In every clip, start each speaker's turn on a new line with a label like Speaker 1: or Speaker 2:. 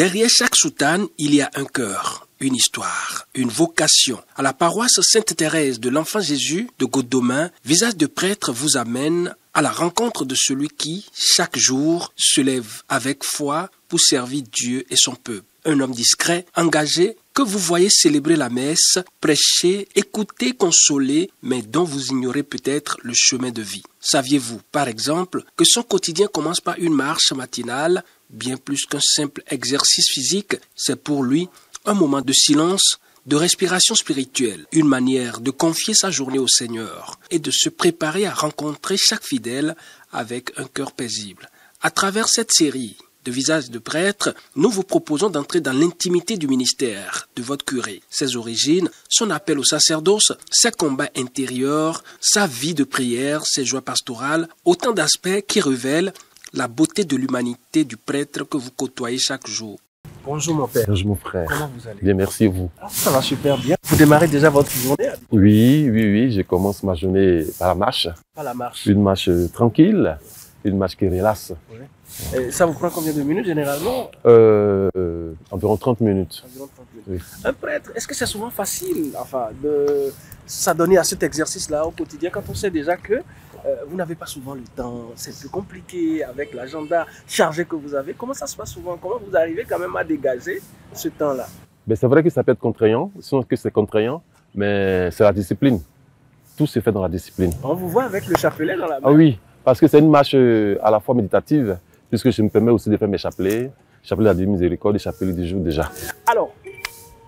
Speaker 1: Derrière chaque soutane, il y a un cœur, une histoire, une vocation. À la paroisse Sainte-Thérèse de l'Enfant Jésus de Godemain, Visage de prêtre vous amène à la rencontre de celui qui, chaque jour, se lève avec foi pour servir Dieu et son peuple. Un homme discret, engagé, que vous voyez célébrer la messe, prêcher, écouter, consoler, mais dont vous ignorez peut-être le chemin de vie. Saviez-vous, par exemple, que son quotidien commence par une marche matinale, bien plus qu'un simple exercice physique, c'est pour lui un moment de silence, de respiration spirituelle, une manière de confier sa journée au Seigneur et de se préparer à rencontrer chaque fidèle avec un cœur paisible. À travers cette série de Visages de prêtre, nous vous proposons d'entrer dans l'intimité du ministère de votre curé, ses origines, son appel au sacerdoce, ses combats intérieurs, sa vie de prière, ses joies pastorales, autant d'aspects qui révèlent la beauté de l'humanité du prêtre que vous côtoyez chaque jour. Bonjour mon père.
Speaker 2: Bonjour mon frère.
Speaker 1: Comment vous allez?
Speaker 2: Bien, merci et vous.
Speaker 1: Ça va super bien. Vous démarrez déjà votre journée?
Speaker 2: Oui, je commence ma journée par la marche.
Speaker 1: Par la marche.
Speaker 2: Une marche tranquille, une marche qui relaxe.
Speaker 1: Oui. Et ça vous prend combien de minutes généralement?
Speaker 2: Environ 30 minutes.
Speaker 1: Environ 30 minutes.
Speaker 2: Oui.
Speaker 1: Un prêtre, est-ce que c'est souvent facile de s'adonner à cet exercice-là au quotidien quand on sait déjà que vous n'avez pas souvent le temps, c'est plus compliqué avec l'agenda chargé que vous avez? Comment ça se passe souvent? Comment vous arrivez quand même à dégager ce temps-là?
Speaker 2: Ben, c'est vrai que ça peut être contraignant, sinon que c'est contraignant, mais c'est la discipline. Tout se fait dans la discipline.
Speaker 1: On vous voit avec le chapelet dans la main.
Speaker 2: Ah oui, parce que c'est une marche à la fois méditative, puisque je me permets aussi de faire mes chapelets, chapelet de la Divine Miséricorde et chapelet du jour déjà. Alors,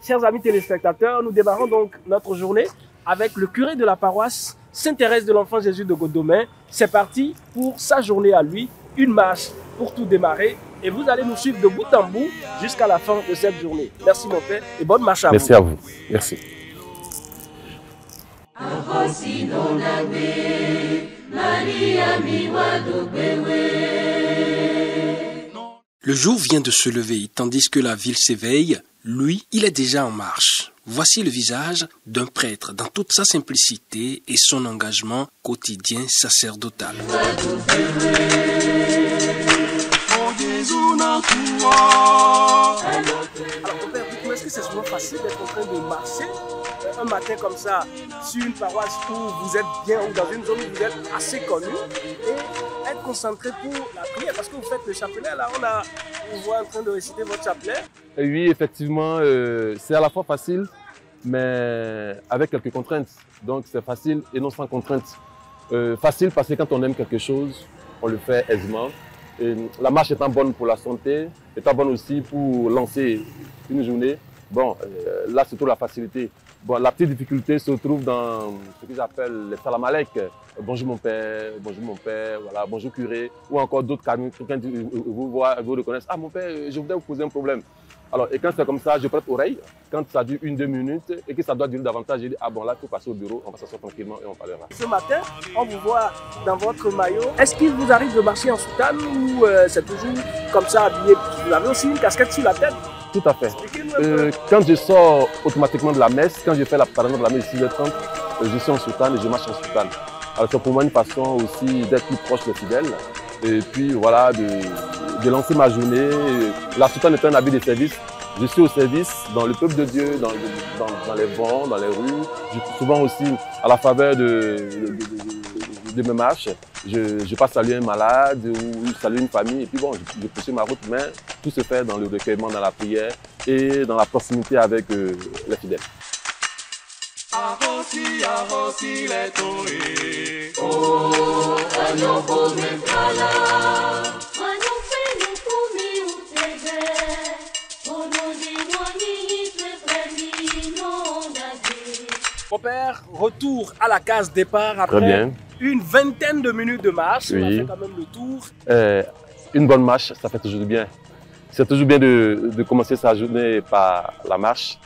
Speaker 1: chers amis téléspectateurs, nous démarrons donc notre journée avec le curé de la paroisse Sainte-Thérèse de l'Enfant Jésus de Godemain. C'est parti pour sa journée à lui, une marche pour tout démarrer. Et vous allez nous suivre de bout en bout jusqu'à la fin de cette journée. Merci mon père et bonne marche à vous.
Speaker 2: Merci à vous. Merci.
Speaker 1: Le jour vient de se lever, tandis que la ville s'éveille. Lui, il est déjà en marche. Voici le visage d'un prêtre dans toute sa simplicité et son engagement quotidien sacerdotal. Alors, mon père, dites-moi, est-ce que c'est souvent facile d'être en train de marcher un matin comme ça sur une paroisse où vous êtes bien ou dans une zone où vous êtes assez connu et être concentré pour la prière? Parce que vous faites le chapelet, là, on vous voit en train de réciter votre chapelet.
Speaker 2: Et oui, effectivement, c'est à la fois facile, mais avec quelques contraintes. Donc c'est facile et non sans contraintes. Facile parce que quand on aime quelque chose, on le fait aisément. Et la marche étant bonne pour la santé, étant bonne aussi pour lancer une journée. Bon, là c'est toute la facilité. Bon, la petite difficulté se trouve dans ce que j'appelle les salamalek. Bonjour mon père, voilà, bonjour curé, ou encore d'autres cas, quelqu'un vous reconnaissent. Ah mon père, je voudrais vous poser un problème. Alors, et quand c'est comme ça, je prête oreille. Quand ça dure 1-2 minutes et que ça doit durer davantage, je dis, ah bon là, il faut passer au bureau, on va s'asseoir tranquillement et on parlera.
Speaker 1: Ce matin, on vous voit dans votre maillot. Est-ce qu'il vous arrive de marcher en soutane ou c'est toujours comme ça habillé? Vous avez aussi une casquette sur la tête?
Speaker 2: Tout à fait. Quand je sors automatiquement de la messe, quand je fais la par exemple la messe 6h30, je suis en soutane et je marche en soutane. Alors c'est pour moi une façon aussi d'être plus proche des fidèles et puis voilà, de lancer ma journée. La soutane est un habit de service. Je suis au service dans le peuple de Dieu, dans les vents, dans les rues. Souvent aussi à la faveur de mes marches, je passe saluer un malade ou saluer une famille et puis bon, je poursuis ma route, mais tout se fait dans le recueillement, dans la prière et dans la proximité avec les fidèles.
Speaker 1: Mon père, retour à la case départ après une vingtaine de minutes de marche. Oui. On a fait quand même le tour.
Speaker 2: Une bonne marche, ça fait toujours du bien. C'est toujours bien de commencer sa journée par la marche.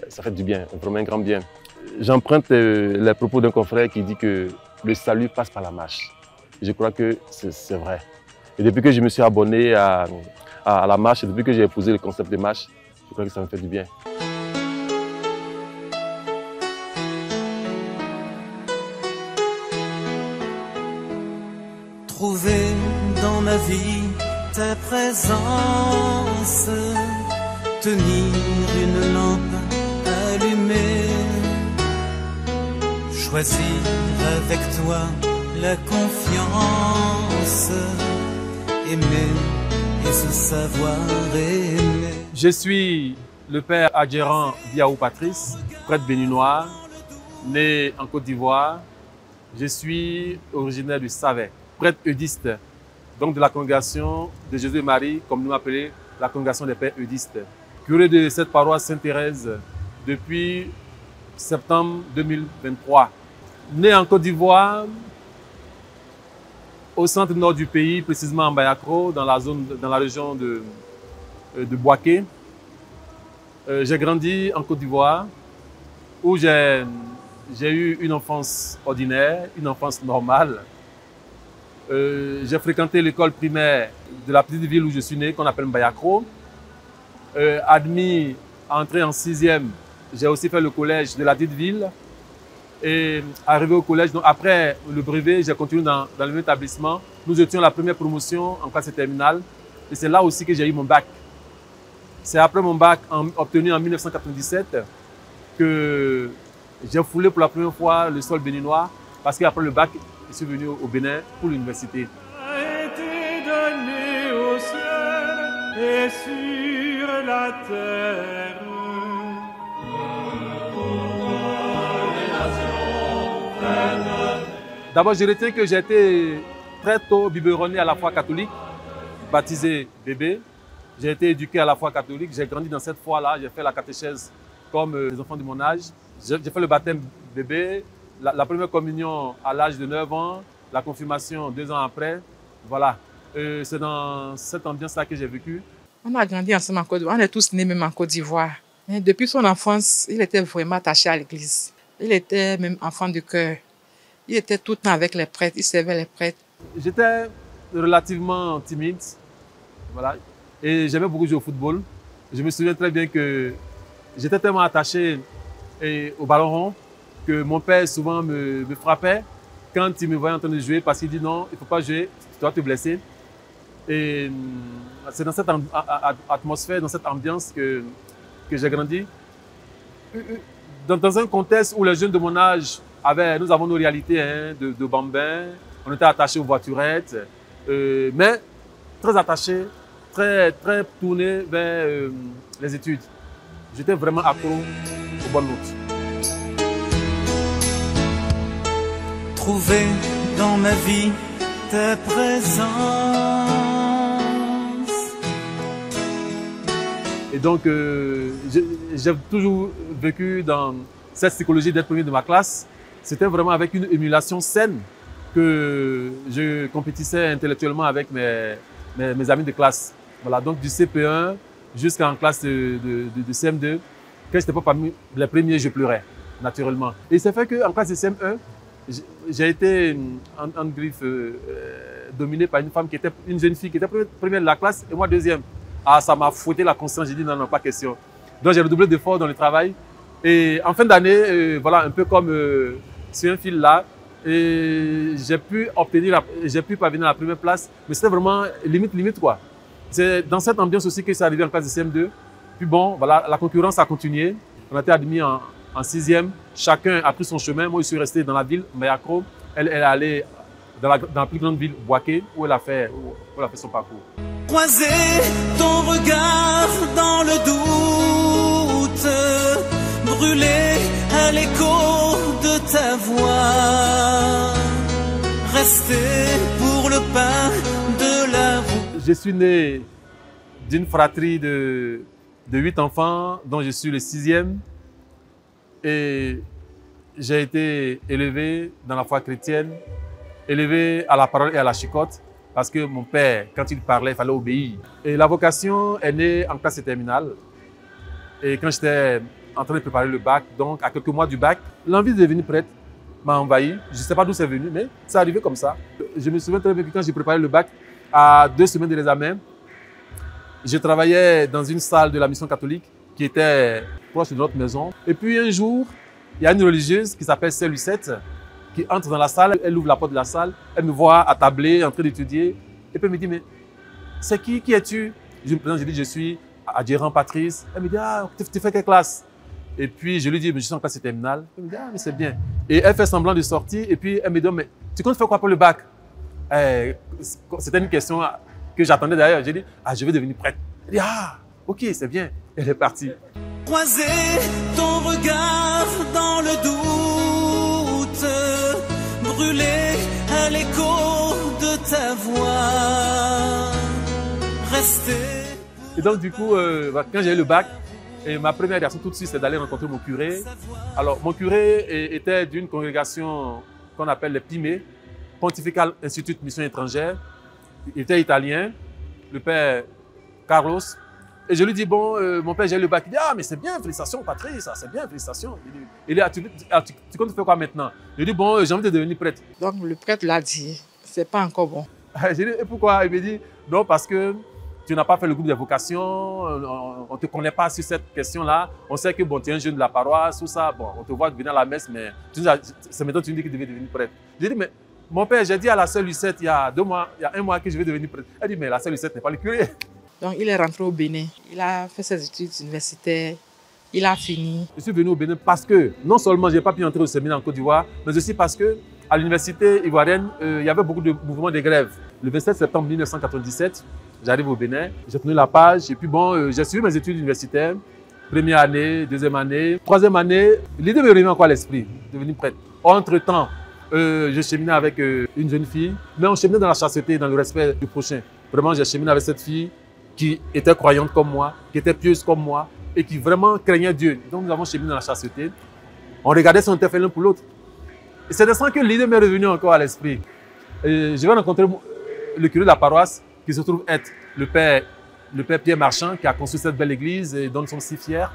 Speaker 2: Ça fait du bien, vraiment un grand bien. J'emprunte les propos d'un confrère qui dit que le salut passe par la marche. Je crois que c'est vrai. Et depuis que je me suis abonné à la marche, et depuis que j'ai épousé le concept de marche, je crois que ça me fait du bien.
Speaker 3: Trouver dans ma vie ta présence, tenir une lampe allumée, choisir avec toi la confiance, aimer et se savoir aimer.
Speaker 2: Je suis le père Adjéran Biaou Patrice, prêtre béninois, né en Côte d'Ivoire. Je suis originaire du Savet, prêtre eudiste, donc de la congrégation de Jésus et Marie, comme nous appelons la congrégation des pères eudistes. Curé de cette paroisse Sainte-Thérèse depuis septembre 2023. Né en Côte d'Ivoire, au centre nord du pays, précisément en Bayakro, dans la région de Boaké. J'ai grandi en Côte d'Ivoire, où j'ai eu une enfance ordinaire, une enfance normale. J'ai fréquenté l'école primaire de la petite ville où je suis né, qu'on appelle Mbayakro. Admis à entrer en 6e, j'ai aussi fait le collège de la petite ville. Et arrivé au collège, donc après le brevet, j'ai continué dans le même établissement. Nous étions la première promotion en classe terminale. Et c'est là aussi que j'ai eu mon bac. C'est après mon bac obtenu en 1997 que j'ai foulé pour la première fois le sol béninois, parce qu'après le bac, je suis venu au Bénin pour l'université.
Speaker 4: A été donné au ciel et sur la terre.
Speaker 2: D'abord, je retiens que j'ai été très tôt biberonné à la foi catholique, baptisé bébé. J'ai été éduqué à la foi catholique, j'ai grandi dans cette foi-là, j'ai fait la catéchèse comme les enfants de mon âge. J'ai fait le baptême bébé, la première communion à l'âge de 9 ans, la confirmation 2 ans après. Voilà, c'est dans cette ambiance-là que j'ai vécu.
Speaker 5: On a grandi ensemble en Côte d'Ivoire, on est tous nés même en Côte d'Ivoire. Depuis son enfance, il était vraiment attaché à l'église. Il était même enfant de cœur. Il était tout le temps avec les prêtres, il servait les prêtres.
Speaker 2: J'étais relativement timide, voilà, et j'aimais beaucoup jouer au football. Je me souviens très bien que j'étais tellement attaché au ballon rond que mon père souvent me frappait quand il me voyait en train de jouer parce qu'il dit non, il ne faut pas jouer, tu dois te blesser. Et c'est dans cette atmosphère, dans cette ambiance que j'ai grandi. Dans un contexte où les jeunes de mon âge nous avons nos réalités de bambins, on était attachés aux voiturettes, mais très attachés, très tournés vers les études. J'étais vraiment accro aux bonnes notes.
Speaker 3: Trouver dans ma vie ta présence.
Speaker 2: Et donc, j'ai toujours vécu dans cette psychologie d'être premier de ma classe. C'était vraiment avec une émulation saine que je compétissais intellectuellement avec mes amis de classe. Voilà, donc du CP1 jusqu'en classe de CM2. Quand je n'étais pas parmi les premiers, je pleurais, naturellement. Et c'est fait qu'en classe de CM1, j'ai été en griffe dominé par une jeune fille qui était première de la classe et moi deuxième. Ah, ça m'a fouetté la conscience, j'ai dit non, pas question. Donc j'ai redoublé d'efforts dans le travail. Et en fin d'année, voilà, un peu comme sur un fil là, j'ai pu parvenir à la première place, mais c'était vraiment limite quoi. C'est dans cette ambiance aussi que c'est arrivé en classe de CM2. Puis bon, voilà, la concurrence a continué. On a été admis en 6e. Chacun a pris son chemin. Moi, je suis resté dans la ville, Mbayakro. Elle est allée dans la plus grande ville, Boaké, où elle a fait son parcours.
Speaker 3: Croiser ton regard dans le doute, brûler à l'écho de ta voix, rester pour le pain de la route.
Speaker 2: Je suis né d'une fratrie de 8 enfants, dont je suis le 6e. Et j'ai été élevé dans la foi chrétienne, élevé à la parole et à la chicotte, parce que mon père, quand il parlait, il fallait obéir. Et la vocation est née en classe terminale. Et quand j'étais en train de préparer le bac, donc à quelques mois du bac, l'envie de devenir prêtre m'a envahi. Je ne sais pas d'où c'est venu, mais c'est arrivé comme ça. Je me souviens très bien que quand j'ai préparé le bac, à 2 semaines de l'examen, je travaillais dans une salle de la mission catholique qui était proche de notre maison. Et puis un jour, il y a une religieuse qui s'appelle Sœur Lucette qui entre dans la salle, elle ouvre la porte de la salle, elle me voit attabler, en train d'étudier, et puis elle me dit, mais c'est qui es-tu? Je me présente, je dis, je suis Adjérant Patrice. Elle me dit, ah, tu fais quelle classe? Et puis, je lui dis, mais je suis en classe terminale. Elle me dit, ah, mais c'est bien. Et elle fait semblant de sortir. Et puis, elle me dit, mais tu comptes faire quoi pour le bac? C'était une question que j'attendais d'ailleurs. J'ai dit, ah, je vais devenir prêtre. Elle dit, ah, ok, c'est bien. Elle est partie.
Speaker 3: Croiser ton regard dans le doute, brûler à l'écho de ta voix, rester.
Speaker 2: Et donc, du coup, quand j'ai eu le bac, et ma première réaction tout de suite, c'est d'aller rencontrer mon curé. Alors, mon curé était d'une congrégation qu'on appelle les PIME, Pontifical Institute Mission Étrangère. Il était italien, le père Carlos. Et je lui dis, bon, mon père, j'ai eu le bac. Il dit, ah, mais c'est bien, félicitations, Patrice, c'est bien, félicitations. Il dit, tu comptes faire quoi maintenant? Je lui dis, bon, j'ai envie de devenir prêtre.
Speaker 5: Donc le prêtre l'a dit, c'est pas encore bon.
Speaker 2: J'ai dit, et pourquoi? Il me dit, non, parce que tu n'as pas fait le groupe de vocation, on ne te connaît pas sur cette question-là. On sait que bon, tu es un jeune de la paroisse, tout ça. Bon, on te voit venir à la messe, mais c'est maintenant que tu me dis que tu devais devenir prêtre. J'ai dit, mais mon père, j'ai dit à la sœur Lucette il y a 2 mois, il y a 1 mois que je vais devenir prêtre. Elle dit, mais la sœur Lucette n'est pas le curé.
Speaker 5: Donc il est rentré au Bénin. Il a fait ses études universitaires. Il a fini. Je
Speaker 2: suis venu au Bénin parce que non seulement je n'ai pas pu entrer au séminaire en Côte d'Ivoire, mais aussi parce que à l'université ivoirienne, il y avait beaucoup de mouvements de grève. Le 27 septembre 1997, j'arrive au Bénin, j'ai tenu la page et puis bon, j'ai suivi mes études universitaires. Première année, deuxième année, troisième année, l'idée me revient encore à l'esprit, de devenir prêtre. Entre-temps, je cheminais avec une jeune fille, mais on cheminait dans la chasteté, dans le respect du prochain. Vraiment, j'ai cheminé avec cette fille qui était croyante comme moi, qui était pieuse comme moi et qui vraiment craignait Dieu. Donc nous avons cheminé dans la chasteté. On regardait si on était fait l'un pour l'autre. Et c'est de ça que l'idée m'est revenue encore à l'esprit. Je vais rencontrer le curé de la paroisse qui se trouve être le père Pierre Marchand qui a construit cette belle église et dont nous sommes si fiers.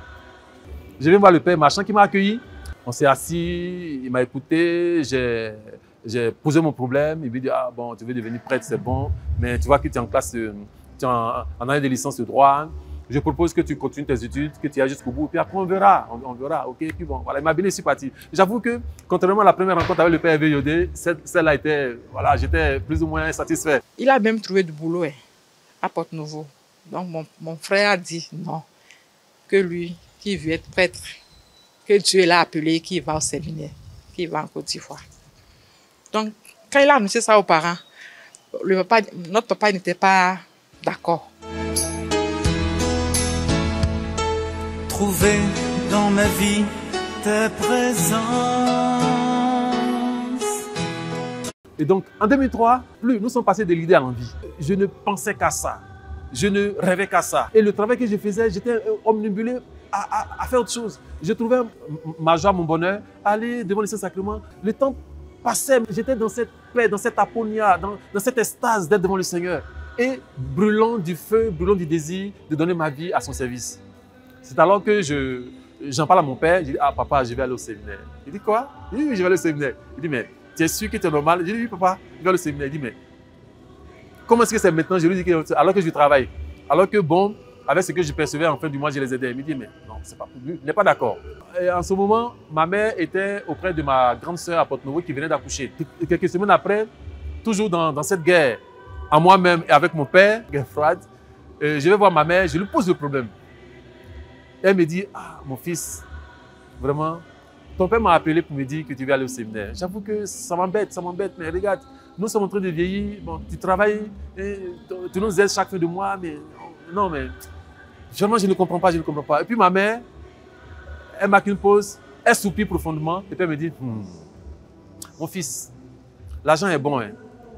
Speaker 2: Je vais voir le père Marchand qui m'a accueilli. On s'est assis, il m'a écouté, j'ai posé mon problème. Il m'a dit, ah bon, tu veux devenir prêtre, c'est bon, mais tu vois que tu es en classe, tu es en année de licence de droit. Je propose que tu continues tes études, que tu ailles jusqu'au bout, puis après on verra, ok, puis bon, voilà, il m'a bien laissé partir. J'avoue que, contrairement à la première rencontre avec le père Yodé, celle-là était, voilà, j'étais plus ou moins satisfait.
Speaker 5: Il a même trouvé du boulot à Porte-Nouveau. Donc mon frère a dit non, que lui, qui veut être prêtre, que Dieu l'a appelé, qui va au séminaire, qui va en Côte d'Ivoire. Donc, quand il a annoncé ça aux parents, notre papa n'était pas d'accord.
Speaker 3: Trouver dans ma vie ta présence.
Speaker 2: Et donc, en 2003, nous sommes passés de l'idée à l'envie. Je ne pensais qu'à ça. Je ne rêvais qu'à ça. Et le travail que je faisais, j'étais omnibulé à faire autre chose. Je trouvais ma joie, mon bonheur, aller devant le Saint-Sacrement. Le temps passait, j'étais dans cette paix, dans cette aponia, dans cette extase d'être devant le Seigneur. Et brûlant du feu, brûlant du désir de donner ma vie à son service. C'est alors que j'en parle à mon père, je dis, ah papa, je vais aller au séminaire. Il dit quoi? Il dit, oui, je vais aller au séminaire. Il dit, mais tu es sûr que tu es normal? Je dis, oui papa, je vais aller au séminaire. Il dit, mais comment est-ce que c'est maintenant? Je lui dis, alors que je travaille. Alors que bon, avec ce que je percevais en fin du mois, je les aidais. Il me dit, mais non, c'est pas possible, il n'est pas d'accord. Et en ce moment, ma mère était auprès de ma grande sœur à Porte-Nouveau qui venait d'accoucher. Et quelques semaines après, toujours dans cette guerre, à moi-même et avec mon père, guerre froide, je vais voir ma mère, je lui pose le problème. Elle me dit, ah, mon fils, vraiment, ton père m'a appelé pour me dire que tu vas aller au séminaire. J'avoue que ça m'embête, mais regarde, nous sommes en train de vieillir, bon, tu travailles, tu nous aides chaque fin de mois, mais non, mais vraiment, je ne comprends pas. Et puis ma mère, elle marque une pause, elle soupire profondément, et puis elle me dit, mon fils, l'argent est bon, hein,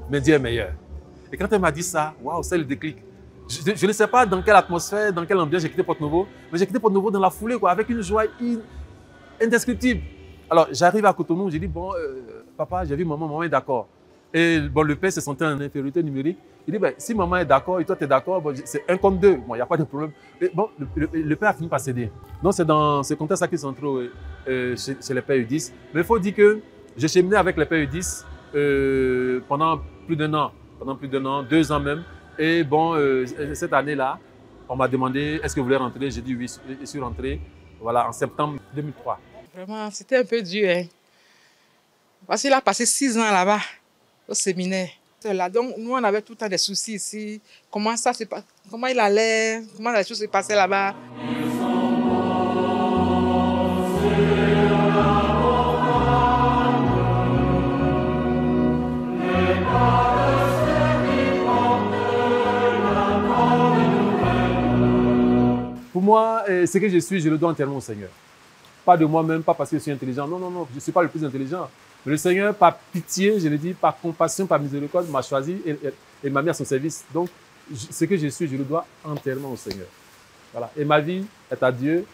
Speaker 2: mais Dieu est meilleur. Et quand elle m'a dit ça, waouh, c'est le déclic. Je ne sais pas dans quelle atmosphère, dans quelle ambiance j'ai quitté Porte-Nouveau, mais j'ai quitté Porte-Nouveau dans la foulée, quoi, avec une joie indescriptible. Alors, j'arrive à Cotonou, j'ai dit, bon, papa, j'ai vu maman est d'accord. Et bon, le père se sentait en infériorité numérique. Il dit, ben, si maman est d'accord et toi tu es d'accord, bon, c'est 1 contre 2, bon, il n'y a pas de problème. Et bon, le père a fini par céder. Donc, c'est dans ce contexte-là qu'ils sont entrés chez les pères U10. Mais il faut dire que j'ai cheminé avec les pères U10 pendant plus d'un an, 2 ans même. Et bon, cette année-là, on m'a demandé, est-ce que vous voulez rentrer? J'ai dit oui, je suis rentré, voilà, en septembre 2003.
Speaker 5: Vraiment, c'était un peu dur, hein. Parce qu'il a passé 6 ans là-bas, au séminaire. pasteur-là. Donc, nous, on avait tout le temps des soucis ici. Comment ça se passe? Comment il allait? Comment les choses se passaient là-bas?
Speaker 2: Pour moi, ce que je suis, je le dois entièrement au Seigneur. Pas de moi-même, pas parce que je suis intelligent. Non, non, non, je ne suis pas le plus intelligent. Mais le Seigneur, par pitié, je le dis, par compassion, par miséricorde, m'a choisi et m'a mis à son service. Donc, ce que je suis, je le dois entièrement au Seigneur. Voilà. Et ma vie est à Dieu,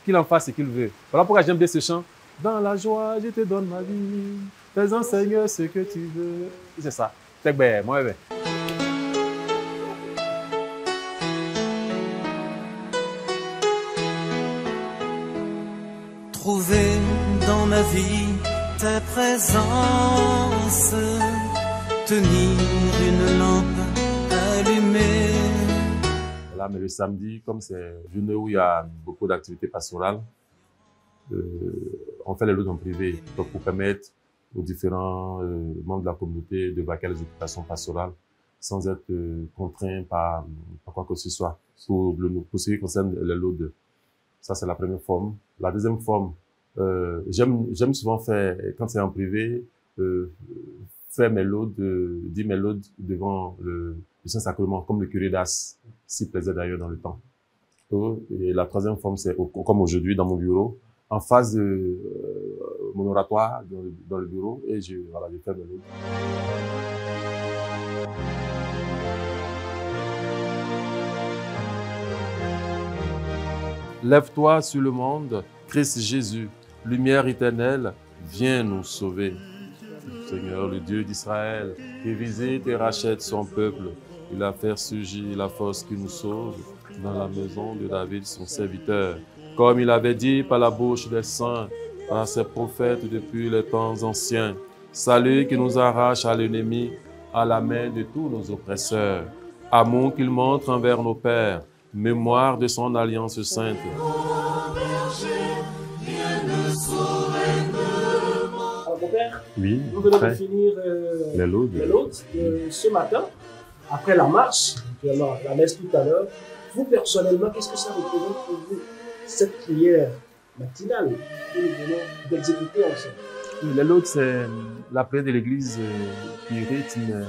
Speaker 2: qu'il en fasse ce qu'il veut. Voilà pourquoi j'aime bien ce chant. Dans la joie, je te donne ma vie. Fais-en, Seigneur, ce que tu veux. C'est ça. C'est bien, moi, bien.
Speaker 3: Trouver dans ma vie ta présence, tenir une lampe allumée.
Speaker 2: Voilà, mais le samedi, comme c'est une journée où il y a beaucoup d'activités pastorales, on fait les lots en privé, donc pour permettre aux différents membres de la communauté de vaquer les occupations pastorales sans être contraints par quoi que ce soit. Pour ce qui concerne les lots de ça, c'est la première forme. La deuxième forme, j'aime souvent faire, quand c'est en privé, faire mes lots, dire mes lots devant le Saint-Sacrement, comme le curé d'As s'y plaisait d'ailleurs dans le temps. Et la troisième forme, c'est comme aujourd'hui dans mon bureau, en face de mon oratoire dans le bureau, et je fais mes lots. Lève-toi sur le monde, Christ Jésus, lumière éternelle, viens nous sauver. Seigneur, le Dieu d'Israël, qui visite et rachète son peuple, il a fait surgir la force qui nous sauve dans la maison de David, son serviteur. Comme il avait dit par la bouche des saints, par ses prophètes depuis les temps anciens, salut qui nous arrache à l'ennemi, à la main de tous nos oppresseurs. Amour qu'il montre envers nos pères, mémoire de son alliance sainte.
Speaker 6: Alors, mon père,
Speaker 2: Oui,
Speaker 6: nous venons de finir
Speaker 2: les lots
Speaker 6: ce matin, après la marche, la messe tout à l'heure. Vous, personnellement, qu'est-ce que ça représente pour vous, cette prière matinale que nous venons d'exécuter ensemble?
Speaker 2: Les lots, c'est la prière de l'Église qui rythme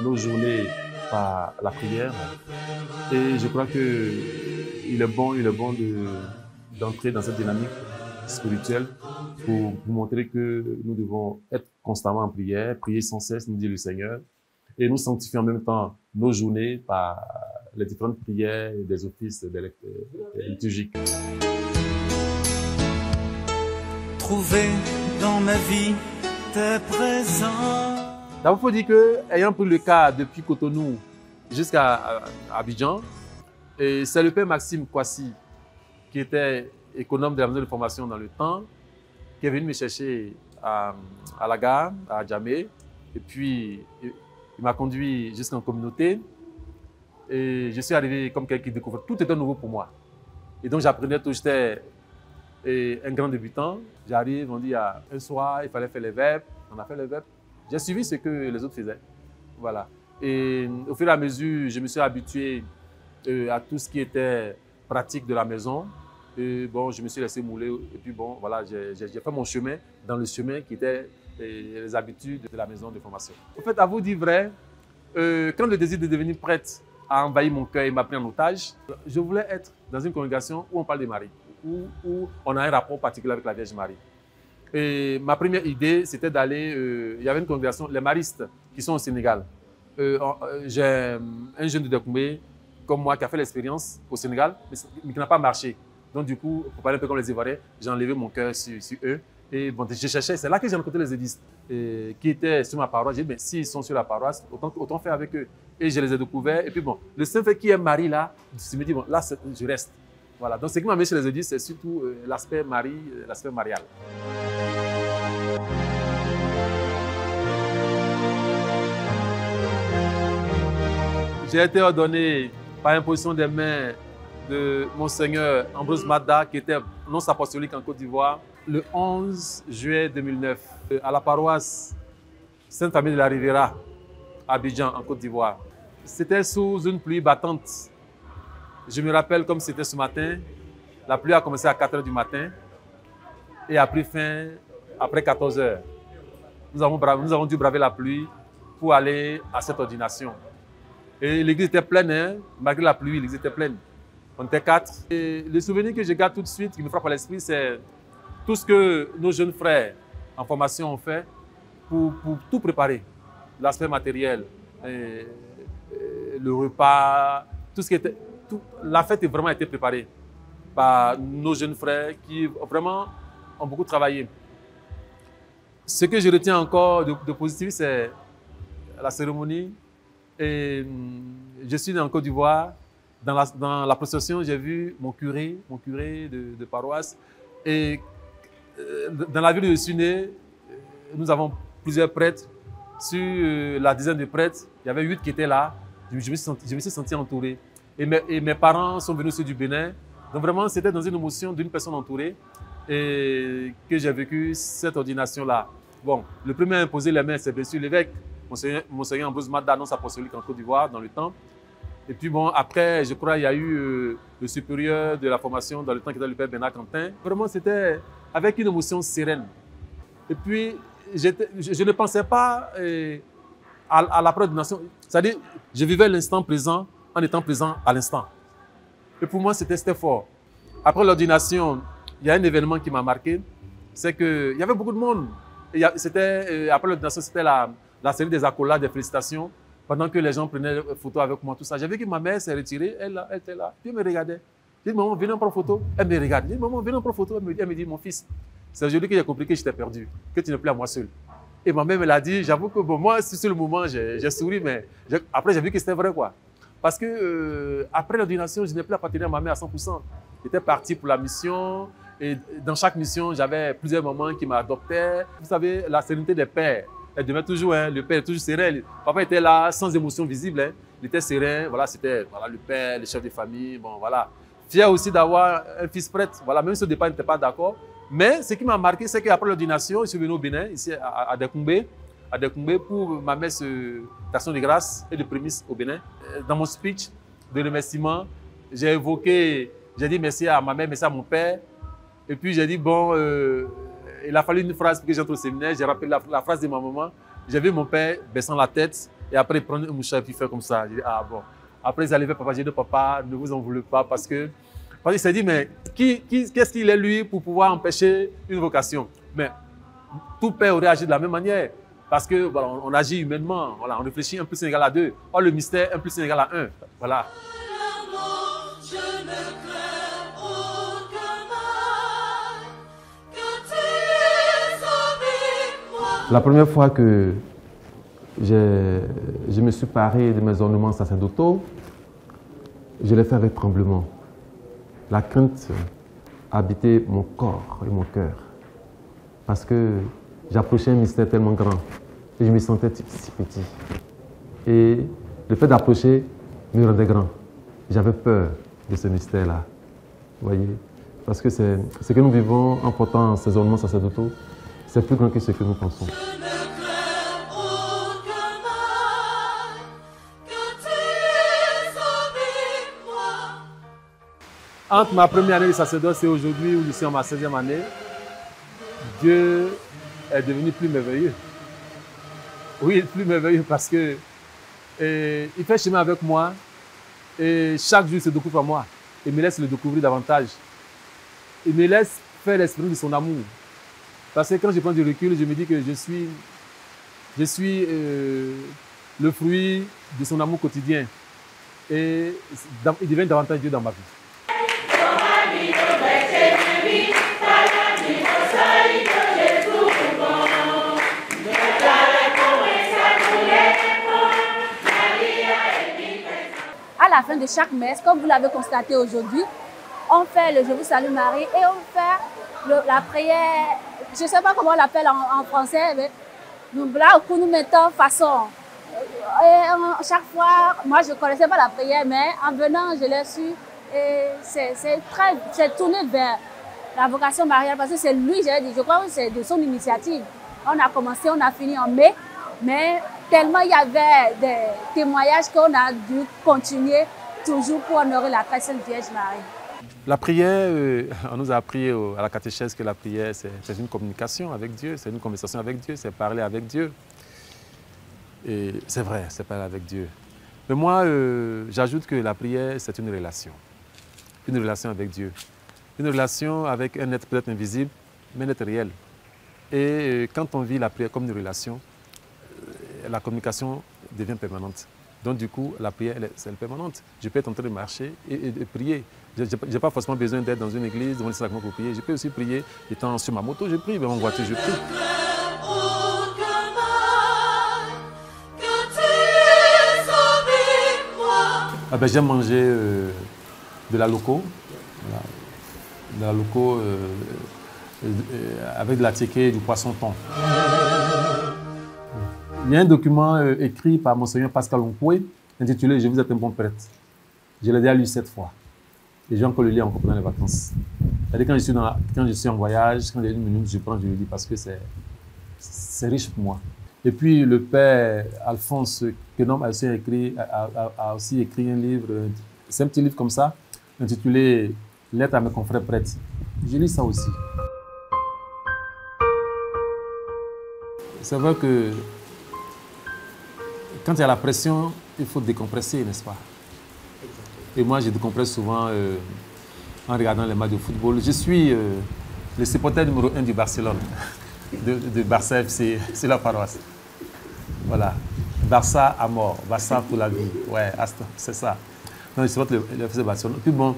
Speaker 2: nos journées par la prière. Et je crois que il est bon d'entrer dans cette dynamique spirituelle pour montrer que nous devons être constamment en prière, prier sans cesse, nous dit le Seigneur, et nous sanctifier en même temps nos journées par les différentes prières et des offices liturgiques.
Speaker 3: Trouver dans ma vie tes présents.
Speaker 2: D'abord, il faut dire que, ayant pris le cas depuis Cotonou jusqu'à Abidjan, et c'est le père Maxime Kwasi, qui était économe de la maison de formation dans le temps, qui est venu me chercher à la gare, à Djamé, et puis il m'a conduit jusqu'en communauté, et je suis arrivé comme quelqu'un qui découvre. Tout était nouveau pour moi. Et donc j'apprenais tout, j'étais un grand débutant. J'arrive, on dit un soir, il fallait faire les vêpres, on a fait les vêpres. J'ai suivi ce que les autres faisaient. Voilà. Et au fur et à mesure, je me suis habitué à tout ce qui était pratique de la maison. Et bon, je me suis laissé mouler. Et puis bon, voilà, j'ai fait mon chemin dans le chemin qui était les habitudes de la maison de formation. En fait, à vous dire vrai, quand le désir de devenir prêtre a envahi mon cœur et m'a pris en otage, je voulais être dans une congrégation où on parle de Marie, où on a un rapport particulier avec la Vierge Marie. Et ma première idée, c'était d'aller... il y avait une congrégation, les maristes, qui sont au Sénégal. J'ai un jeune de Dekoumé, comme moi, qui a fait l'expérience au Sénégal, mais qui n'a pas marché. Donc du coup, pour parler un peu comme les Ivoiriens, j'ai enlevé mon cœur sur eux. Et bon, je cherchais, c'est là que j'ai rencontré les édistes qui étaient sur ma paroisse. J'ai dit, s'ils sont sur la paroisse, autant faire avec eux. Et je les ai découverts. Et puis bon, le seul fait qui est Marie là, je me dis, bon, là, je reste. Voilà. Donc ce qui m'a mis chez les édistes, c'est surtout l'aspect Marie, l'aspect marial. J'ai été ordonné par imposition des mains de Monseigneur Ambrose Mada, qui était nonce apostolique en Côte d'Ivoire, le 11 juillet 2009, à la paroisse Sainte-Famille de la Riviera, à Abidjan, en Côte d'Ivoire. C'était sous une pluie battante. Je me rappelle comme c'était ce matin. La pluie a commencé à 4 h du matin et a pris fin après 14 h. Nous avons dû braver la pluie pour aller à cette ordination. Et l'église était pleine, hein? Malgré la pluie, l'église était pleine. On était 4. Et le souvenir que je garde tout de suite, qui me frappe à l'esprit, c'est tout ce que nos jeunes frères en formation ont fait pour tout préparer. L'aspect matériel, le repas, tout ce qui était... la fête a vraiment été préparée par nos jeunes frères qui vraiment ont beaucoup travaillé. Ce que je retiens encore de positif, c'est la cérémonie. Et je suis en Côte d'Ivoire. Dans la procession, j'ai vu mon curé de paroisse. Et dans la ville où je suis né, nous avons plusieurs prêtres. Sur la dizaine de prêtres, il y avait 8 qui étaient là. Je me suis senti entouré. Et mes parents sont venus aussi du Bénin. Donc vraiment, c'était dans une émotion d'une personne entourée et que j'ai vécu cette ordination-là. Bon, le premier à imposer les mains, c'est bien sûr l'évêque, Monseigneur Ambrose Mada, dans sa apostolique en Côte d'Ivoire, dans le temps. Et puis bon, après, je crois, il y a eu le supérieur de la formation dans le temps qui était le père Bernard Quentin. Vraiment, c'était avec une émotion sereine. Et puis, je ne pensais pas à la préordination. C'est-à-dire, je vivais l'instant présent en étant présent à l'instant. Et pour moi, c'était fort. Après l'ordination, il y a un événement qui m'a marqué, c'est qu'il y avait beaucoup de monde. Après l'ordination, c'était la série des accolades, des félicitations, pendant que les gens prenaient des photos avec moi, tout ça. J'ai vu que ma mère s'est retirée, elle était là, puis elle me regardait. Je dis, maman, viens prendre photo. Elle me regarde. Je dis, maman, viens prendre photo. Elle me dit, mon fils, c'est aujourd'hui que j'ai compris que j'étais perdu, que tu n'es plus à moi seul. Et ma mère me l'a dit, j'avoue que bon, moi, sur le moment, j'ai souri, mais après, j'ai vu que c'était vrai, quoi. Parce que après l'ordination, je n'ai plus appartenu à ma mère à 100%. J'étais parti pour la mission. Et dans chaque mission, j'avais plusieurs mamans qui m'adoptaient. Vous savez, la sérénité des pères, elle demeure toujours, hein, le père est toujours serein. Papa était là, sans émotion visible. Hein. Il était serein. Voilà, c'était le père, le chef de famille. Bon, voilà. Fier aussi d'avoir un fils prêtre. Voilà, même si au départ, il n'était pas d'accord. Mais ce qui m'a marqué, c'est qu'après l'ordination, je suis venu au Bénin, ici à Dekoumbe, pour ma messe d'action de grâce et de prémices au Bénin. Dans mon speech de remerciement, j'ai dit merci à ma mère, merci à mon père. Et puis j'ai dit, bon, il a fallu une phrase pour que j'entre au séminaire. J'ai rappelé la phrase de ma maman. J'ai vu mon père baissant la tête et après il prendre un mouchoir et puis faire comme ça. J'ai dit, ah bon. Après, ils allaient papa. J'ai dit, papa, ne vous en voulez pas parce qu'il s'est dit, mais qu'est-ce qu'il est lui pour pouvoir empêcher une vocation? Mais tout père aurait agi de la même manière. Parce que voilà, on agit humainement, voilà, on réfléchit 1 + 1 = 2. Or, le mystère, 1 + 1 = 1. Voilà.
Speaker 7: La première fois que je me suis paré de mes ornements sacerdotaux, je l'ai fait avec tremblement. La crainte habitait mon corps et mon cœur. Parce que j'approchais un mystère tellement grand et je me sentais si petit. Et le fait d'approcher me rendait grand. J'avais peur de ce mystère-là. Vous voyez? Parce que ce que nous vivons en portant ces ornements sacerdotaux, c'est plus grand que ce que nous pensons.
Speaker 2: Entre ma première année de sacerdoce et aujourd'hui, où je suis en ma 16e année, Dieu est devenu plus merveilleux. Oui, plus merveilleux parce que il fait chemin avec moi et chaque jour il se découvre à moi. Il me laisse le découvrir davantage. Il me laisse faire l'expérience de son amour. Parce que quand je prends du recul, je me dis que je suis le fruit de son amour quotidien. Et il devient davantage Dieu dans ma vie.
Speaker 8: À la fin de chaque messe, comme vous l'avez constaté aujourd'hui, on fait le Je vous salue Marie et on fait la prière, je ne sais pas comment on l'appelle en français, mais là où nous mettons façon. Et chaque fois, moi je ne connaissais pas la prière, mais en venant, je l'ai su. Et c'est tourné vers la vocation mariale parce que c'est lui, j'ai dit, je crois que c'est de son initiative. On a commencé, on a fini en mai, mais tellement il y avait des témoignages qu'on a dû continuer toujours pour honorer la très sainte Vierge Marie.
Speaker 2: La prière, on nous a appris à la catéchèse que la prière, c'est une communication avec Dieu, c'est une conversation avec Dieu, c'est parler avec Dieu. Et c'est vrai, c'est parler avec Dieu. Mais moi, j'ajoute que la prière, c'est une relation avec Dieu. Une relation avec un être peut-être invisible, mais un être réel. Et quand on vit la prière comme une relation, la communication devient permanente. Donc du coup, la prière, elle est permanente. Je peux être en train de marcher et de prier. Je n'ai pas forcément besoin d'être dans une église, devant le sacrement pour prier. Je peux aussi prier étant sur ma moto, je prie, dans ma voiture, je prie. Ah ben, j'aime manger de la loco, avec de la tiéké et du poisson thon. Il y a un document écrit par Monseigneur Pascal Onkoué, intitulé « Je vous êtes un bon prêtre ». Je l'ai déjà lu 7 fois. Et j'ai encore le lire pendant les vacances. C'est-à-dire quand je suis en voyage, quand j'ai une minute, je prends, je le lis parce que c'est riche pour moi. Et puis le père Alphonse Kenom a aussi écrit un livre, c'est un petit livre comme ça, intitulé « Lettre à mes confrères prêtres ». Je lis ça aussi. C'est vrai que quand il y a la pression, il faut décompresser, n'est-ce pas? Et moi, je décompresse souvent en regardant les matchs de football. Je suis le supporter numéro 1 du Barcelone, de Barça FC, c'est la paroisse. Voilà. Barça à mort, Barça pour la vie. Ouais, c'est ça. Donc, je supporte le FC Barcelone. Puis bon,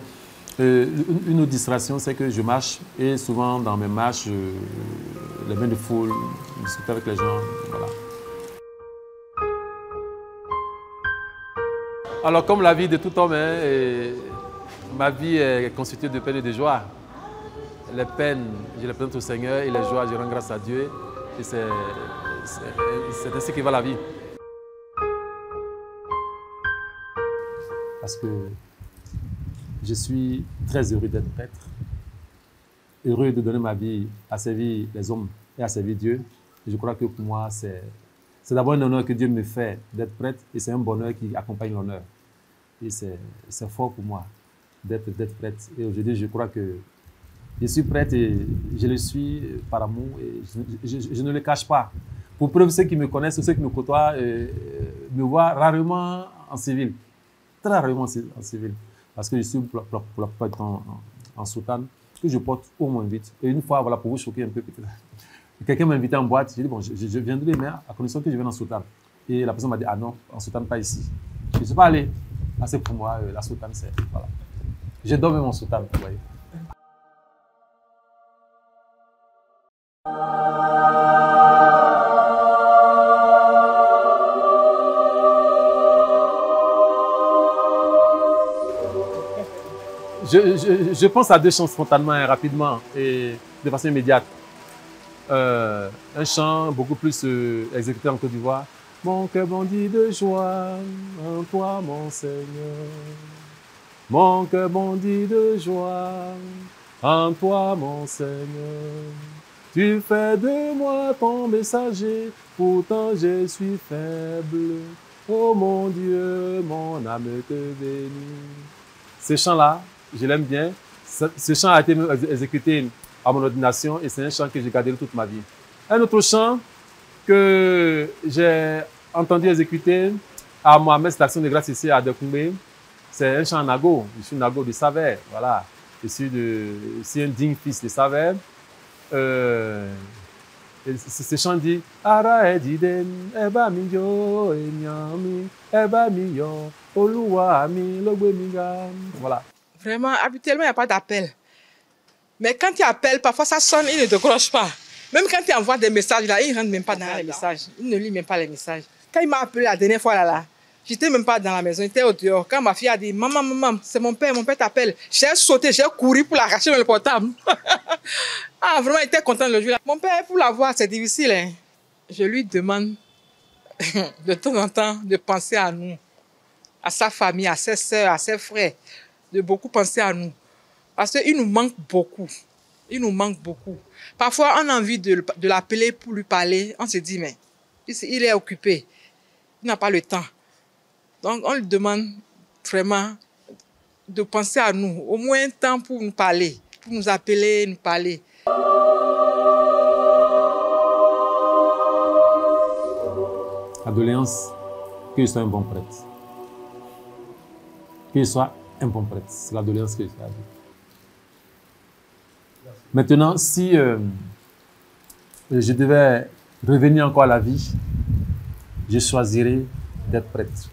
Speaker 2: une autre distraction, c'est que je marche et souvent dans mes marches, les bains de foule, je discute avec les gens. Voilà. Alors, comme la vie de tout homme, ma vie est constituée de peines et de joie. Les peines, je les présente au Seigneur et les joies, je rends grâce à Dieu. Et c'est ainsi que va la vie. Parce que je suis très heureux d'être prêtre, heureux de donner ma vie à servir les hommes et à servir Dieu. Et je crois que pour moi, c'est d'abord un honneur que Dieu me fait d'être prêtre et c'est un bonheur qui accompagne l'honneur. Et c'est fort pour moi d'être prêtre. Et aujourd'hui, je crois que je suis prêtre et je le suis par amour et je ne le cache pas. Pour preuve, ceux qui me connaissent, ceux qui me côtoient, me voient rarement en civil. Très rarement en civil. Parce que je suis pour la plupart du temps en soutane, que je porte au moins vite. Et une fois, voilà, pour vous choquer un peu, peut-être. Quelqu'un m'a invité en boîte, j'ai dit, bon, je viendrai, mais à condition que je vienne en soutane. Et la personne m'a dit, ah non, en soutane, pas ici. Je ne suis pas allé. Là, c'est pour moi, la soutane, c'est. Voilà. Je dors même en soutane, vous voyez. Je pense à deux chants spontanément et rapidement et de façon immédiate. Un chant beaucoup plus exécuté en Côte d'Ivoire. Mon cœur bondit de joie en toi, mon Seigneur. Mon cœur bondit de joie en toi, mon Seigneur. Tu fais de moi ton messager, pourtant je suis faible. Oh mon Dieu, mon âme te bénit. Ce chant-là, je l'aime bien. Ce chant a été exécuté à mon ordination et c'est un chant que j'ai gardé toute ma vie. Un autre chant que j'ai entendu exécuter à Mohamed Station de Grâce ici à Dekoumé, c'est un chant Nago. Je suis Nago de Savère, voilà. Je suis un digne fils de Savère. Ce chant dit Ara ediden eba miyo enyami eba miyo oluwa mi logbe miga. Voilà.
Speaker 5: Vraiment, habituellement, il n'y a pas d'appel. Mais quand tu appelles, parfois ça sonne, il ne décroche pas. Même quand tu envoies des messages, là, il ne rentre même pas dans les messages. Il ne lit même pas les messages. Quand il m'a appelé la dernière fois, là, j'étais même pas dans la maison, j'étais au dehors. Quand ma fille a dit, maman, c'est mon père t'appelle. J'ai sauté, j'ai couru pour l'arracher dans le portable. Ah, vraiment, il était content de le jouer. Mon père, pour la voir, c'est difficile. Hein. Je lui demande de temps en temps de penser à nous, à sa famille, à ses soeurs, à ses frères, de beaucoup penser à nous. Parce qu'il nous manque beaucoup. Il nous manque beaucoup. Parfois, on a envie de l'appeler pour lui parler. On se dit, mais il est occupé. il n'a pas le temps. Donc, on lui demande vraiment de penser à nous, au moins un temps pour nous parler, pour nous appeler, nous parler.
Speaker 9: La doléance, que je sois un bon prêtre. Que je sois un bon prêtre. C'est la doléance que j'ai à dire. Maintenant, si je devais revenir encore à la vie, je choisirais d'être prêtre.